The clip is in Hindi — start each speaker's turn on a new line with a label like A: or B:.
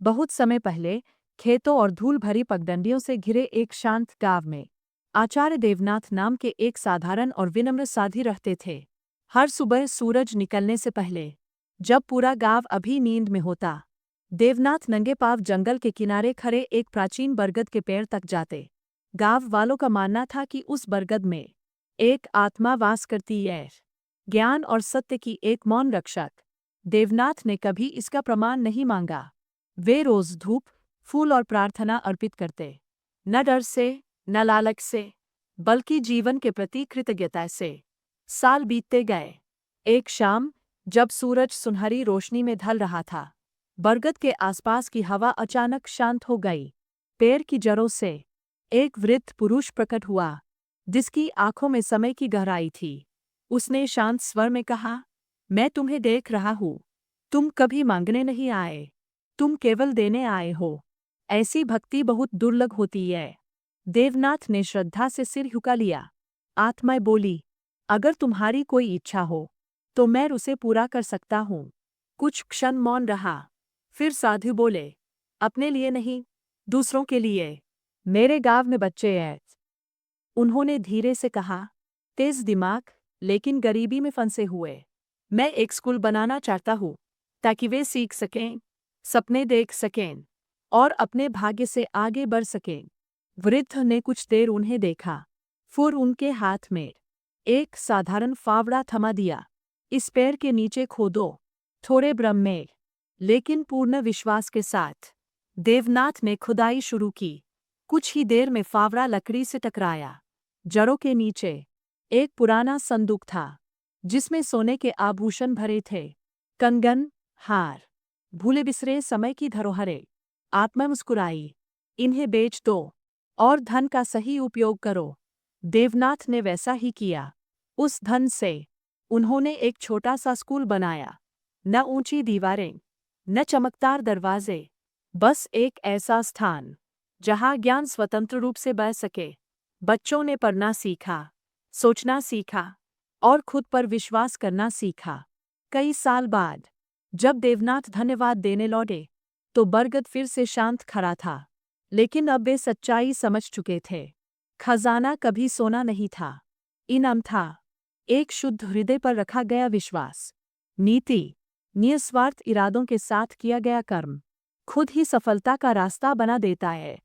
A: बहुत समय पहले खेतों और धूल भरी पगडंडियों से घिरे एक शांत गांव में आचार्य देवनाथ नाम के एक साधारण और विनम्र साधी रहते थे। हर सुबह सूरज निकलने से पहले, जब पूरा गांव अभी नींद में होता, देवनाथ नंगे पांव जंगल के किनारे खड़े एक प्राचीन बरगद के पेड़ तक जाते। गांव वालों का मानना था कि उस बरगद में एक आत्मा वास करती है, ज्ञान और सत्य की एक मौन रक्षक। देवनाथ ने कभी इसका प्रमाण नहीं मांगा। वे रोज धूप, फूल और प्रार्थना अर्पित करते, न डर से, न लालच से, बल्कि जीवन के प्रति कृतज्ञता से। साल बीतते गए। एक शाम, जब सूरज सुनहरी रोशनी में ढल रहा था, बरगद के आसपास की हवा अचानक शांत हो गई। पेड़ की जड़ों से एक वृद्ध पुरुष प्रकट हुआ, जिसकी आंखों में समय की गहराई थी। उसने शांत स्वर में कहा, मैं तुम्हें देख रहा हूँ। तुम कभी मांगने नहीं आए, तुम केवल देने आए हो। ऐसी भक्ति बहुत दुर्लभ होती है। देवनाथ ने श्रद्धा से सिर झुका लिया। आत्मा बोली, अगर तुम्हारी कोई इच्छा हो, तो मैं उसे पूरा कर सकता हूँ। कुछ क्षण मौन रहा। फिर साधु बोले, अपने लिए नहीं, दूसरों के लिए। मेरे गांव में बच्चे हैं, उन्होंने धीरे से कहा, तेज दिमाग, लेकिन गरीबी में फंसे हुए। मैं एक स्कूल बनाना चाहता हूँ, ताकि वे सीख सकें, सपने देख सकें और अपने भाग्य से आगे बढ़ सकें। वृद्ध ने कुछ देर उन्हें देखा, फिर उनके हाथ में एक साधारण फावड़ा थमा दिया। इस पेड़ के नीचे खोदो, थोड़े भ्रम में, लेकिन पूर्ण विश्वास के साथ। देवनाथ ने खुदाई शुरू की। कुछ ही देर में फावड़ा लकड़ी से टकराया। जड़ों के नीचे एक पुराना संदूक था, जिसमें सोने के आभूषण भरे थे, कंगन, हार, भूले बिसरे समय की धरोहरें। आत्मा मुस्कुराई, इन्हें बेच दो और धन का सही उपयोग करो। देवनाथ ने वैसा ही किया। उस धन से उन्होंने एक छोटा सा स्कूल बनाया। न ऊंची दीवारें, न चमकदार दरवाजे, बस एक ऐसा स्थान जहां ज्ञान स्वतंत्र रूप से बह सके। बच्चों ने पढ़ना सीखा, सोचना सीखा और खुद पर विश्वास करना सीखा। कई साल बाद, जब देवनाथ धन्यवाद देने लौटे, तो बरगद फिर से शांत खड़ा था, लेकिन अब वे सच्चाई समझ चुके थे। खजाना कभी सोना नहीं था, इनाम था एक शुद्ध हृदय पर रखा गया विश्वास। नीति, निस्वार्थ इरादों के साथ किया गया कर्म, खुद ही सफलता का रास्ता बना देता है।